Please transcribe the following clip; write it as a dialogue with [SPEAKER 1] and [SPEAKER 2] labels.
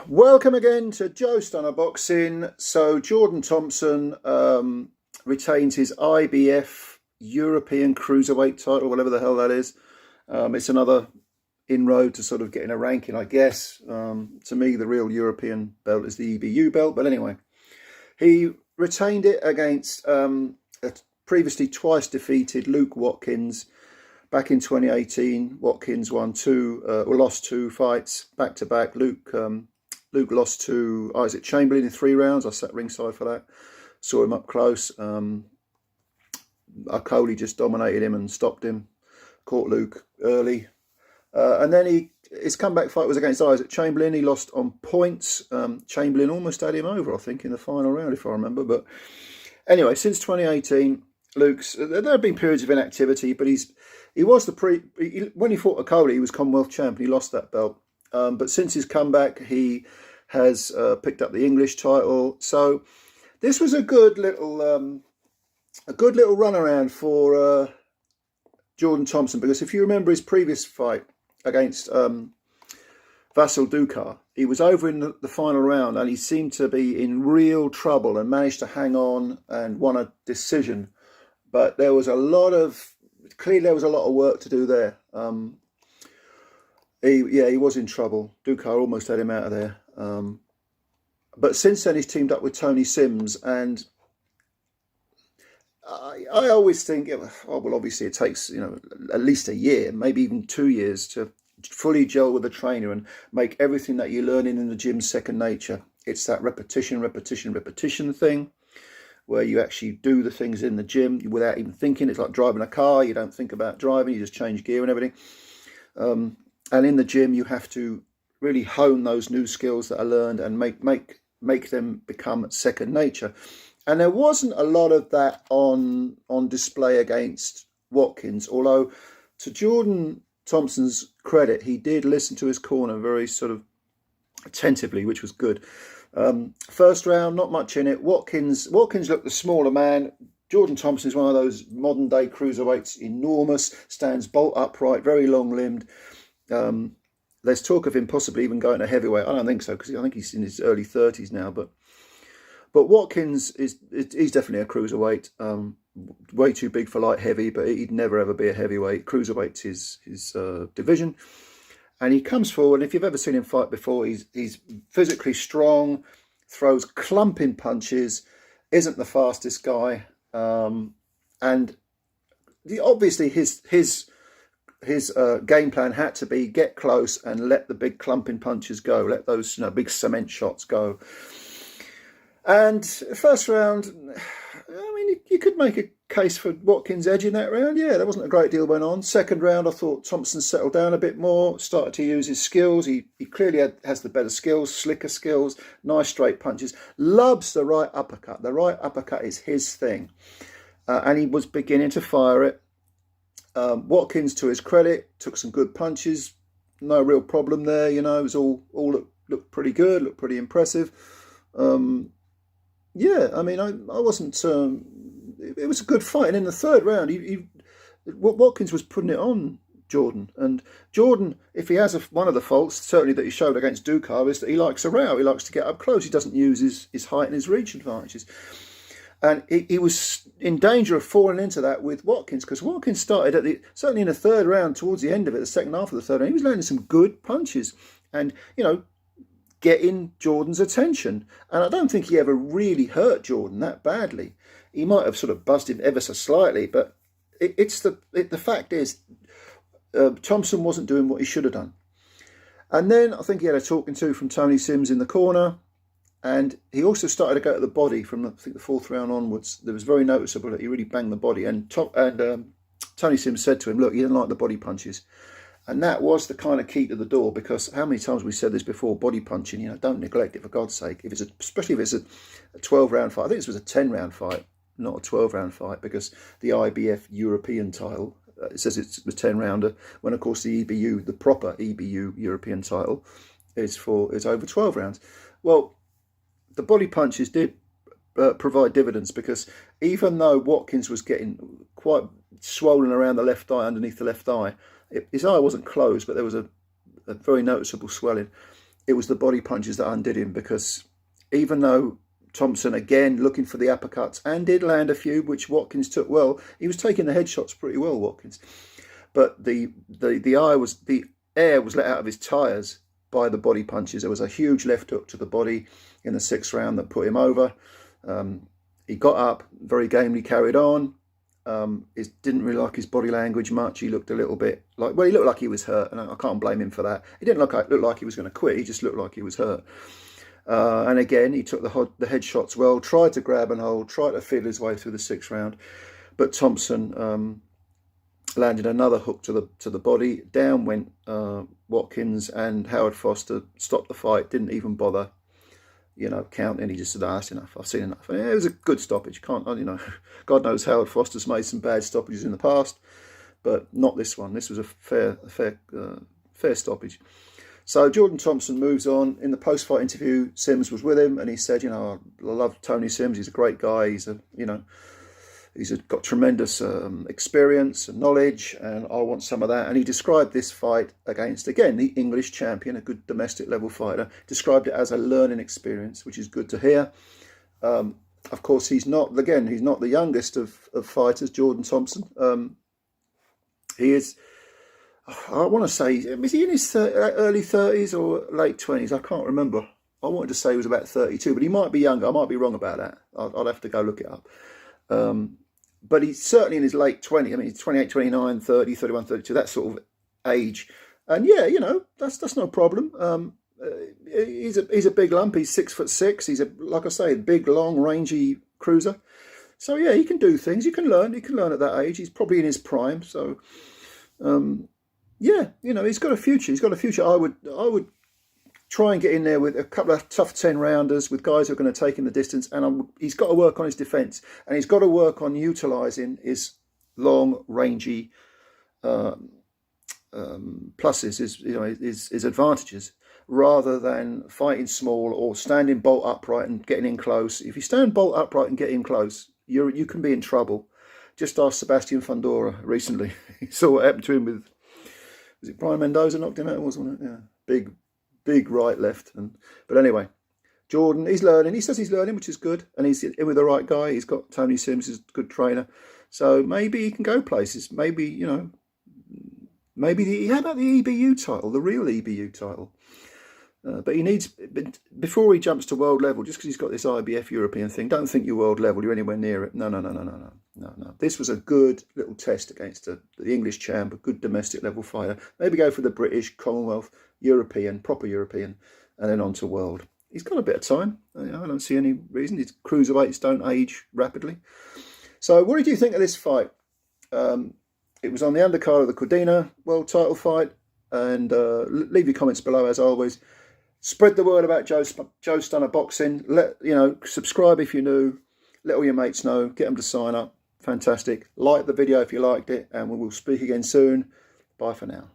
[SPEAKER 1] Welcome again to Joe Stunner Boxing. So Jordan Thompson retains his IBF European Cruiserweight title, whatever the hell that is. It's another inroad to sort of getting a ranking, I guess. To me, the real European belt is the EBU belt. But anyway, he retained it against a previously twice defeated Luke Watkins. Back in 2018, Watkins lost two fights back to back. Luke lost to Isaac Chamberlain in 3 rounds. I sat ringside for that. Saw him up close. Coley just dominated him and stopped him. Caught Luke early. And then his comeback fight was against Isaac Chamberlain. He lost on points. Chamberlain almost had him over, I think, in the final round, if I remember. But anyway, since 2018, there have been periods of inactivity, but when he fought Coley, he was Commonwealth champion. He lost that belt. But since his comeback, he has picked up the English title. So this was a good little runaround for Jordan Thompson, because if you remember his previous fight against Vasil Ducar, he was over in the final round and he seemed to be in real trouble and managed to hang on and won a decision. But there was clearly there was a lot of work to do there. He was in trouble. Ducar almost had him out of there. But since then, he's teamed up with Tony Sims, and I always think, obviously it takes at least a year, maybe even 2 years to fully gel with a trainer and make everything that you're learning in the gym second nature. It's that repetition thing, where you actually do the things in the gym without even thinking. It's like driving a car. You don't think about driving. You just change gear and everything. And in the gym, you have to really hone those new skills that are learned and make them become second nature. And there wasn't a lot of that on display against Watkins, although to Jordan Thompson's credit, he did listen to his corner very sort of attentively, which was good. First round, not much in it. Watkins looked the smaller man. Jordan Thompson is one of those modern day cruiserweights, enormous, stands bolt upright, very long limbed. There's talk of him possibly even going to heavyweight. I don't think so, because I think he's in his early 30s now. But Watkins he's definitely a cruiserweight. Way too big for light heavy, but he'd never ever be a heavyweight. Cruiserweight's his division. And he comes forward, and if you've ever seen him fight before, he's physically strong, throws clumping punches, isn't the fastest guy, and obviously his game plan had to be get close and let the big clumping punches go, let those big cement shots go. And first round, I mean, you could make a case for Watkins' edge in that round. Yeah, there wasn't a great deal went on. Second round, I thought Thompson settled down a bit more, started to use his skills. He clearly has the better skills, slicker skills, nice straight punches. Loves the right uppercut. The right uppercut is his thing. And he was beginning to fire it. Watkins, to his credit, took some good punches. No real problem there. It was all looked pretty good, looked pretty impressive. Yeah, I mean, I wasn't. It was a good fight, and in the third round, Watkins was putting it on Jordan. And Jordan, if he has one of the faults, certainly that he showed against Ducar, is that he likes a row. He likes to get up close. He doesn't use his height and his reach advantages. And he was in danger of falling into that with Watkins, because Watkins started certainly in the third round, towards the end of it, the second half of the third round, he was landing some good punches, and getting Jordan's attention. And I don't think he ever really hurt Jordan that badly. He might have sort of buzzed him ever so slightly, but the fact is, Thompson wasn't doing what he should have done. And then I think he had a talking to from Tony Sims in the corner, and he also started to go to the body from, I think, the fourth round onwards. There was very noticeable that he really banged the body, and Tony Sims said to him, "Look, you didn't like the body punches." And that was the kind of key to the door, because how many times we said this before, body punching, don't neglect it, for God's sake. Especially if it's a 12-round fight. I think this was a 10-round fight, not a 12-round fight, because the IBF European title, it says it's a 10-rounder, when of course the EBU, the proper EBU European title, is over 12 rounds. Well, the body punches did provide dividends, because even though Watkins was getting quite swollen around the left eye, underneath the left eye, his eye wasn't closed, but there was a very noticeable swelling. it was the body punches that undid him, because even though Thompson, again, looking for the uppercuts and did land a few, which Watkins took well, he was taking the headshots pretty well, Watkins. But the air was let out of his tyres by the body punches. There was a huge left hook to the body in the 6th round that put him over. He got up, very gamely carried on. He didn't really like his body language much. He looked a little bit like, well, he looked like he was hurt, and I can't blame him for that. He didn't look like he was going to quit. He just looked like he was hurt. And again, he took the headshots well, tried to grab and hold, tried to feel his way through the 6th round. But Thompson landed another hook to the body. Down went Watkins, and Howard Foster stopped the fight, didn't even bother, counting. He just said, that's enough, I've seen enough. And it was a good stoppage. God knows Howard Foster's made some bad stoppages in the past, but not this one. This was a fair stoppage. So Jordan Thompson moves on. In the post-fight interview, Sims was with him, and he said, I love Tony Sims. He's a great guy. He's got tremendous experience and knowledge, and I want some of that. And he described this fight against, again, the English champion, a good domestic level fighter, described it as a learning experience, which is good to hear. Of course, he's not the youngest of fighters, Jordan Thompson. He is, I want to say, is he in his early 30s or late 20s? I can't remember. I wanted to say he was about 32, but he might be younger. I might be wrong about that. I'll have to go look it up. But he's certainly in his late 20s. I mean, he's 28, 29, 30, 31, 32, that sort of age. And yeah, that's no problem. He's a big lump. He's 6'6". He's like I say, big, long, rangy cruiser. So yeah, he can do things. He can learn at that age. He's probably in his prime. So yeah, he's got a future. He's got a future. I would try and get in there with a couple of tough 10-rounders with guys who are going to take him the distance. And he's got to work on his defence, and he's got to work on utilising his long, rangy pluses, his advantages, rather than fighting small or standing bolt upright and getting in close. If you stand bolt upright and get in close, you can be in trouble. Just ask Sebastian Fundora recently. He saw what happened to him with, was it Brian Mendoza knocked him out, wasn't it? Yeah, big right, left. But anyway, Jordan, he's learning. He says he's learning, which is good. And he's in with the right guy. He's got Tony Sims, who's a good trainer. So maybe he can go places. Maybe, how about the EBU title, the real EBU title? But he needs, before he jumps to world level, just because he's got this IBF European thing, don't think you're world level, you're anywhere near it. No. This was a good little test against the English champ, a good domestic level fighter. Maybe go for the British, Commonwealth, European, proper European, and then on to world. He's got a bit of time. I don't see any reason. His cruiserweights don't age rapidly. So what did you think of this fight? It was on the undercard of the Cordina world title fight. And leave your comments below, as always. Spread the word about Joe Stunner Boxing. Subscribe if you're new. Let all your mates know. Get them to sign up. Fantastic. Like the video if you liked it, and we will speak again soon. Bye for now.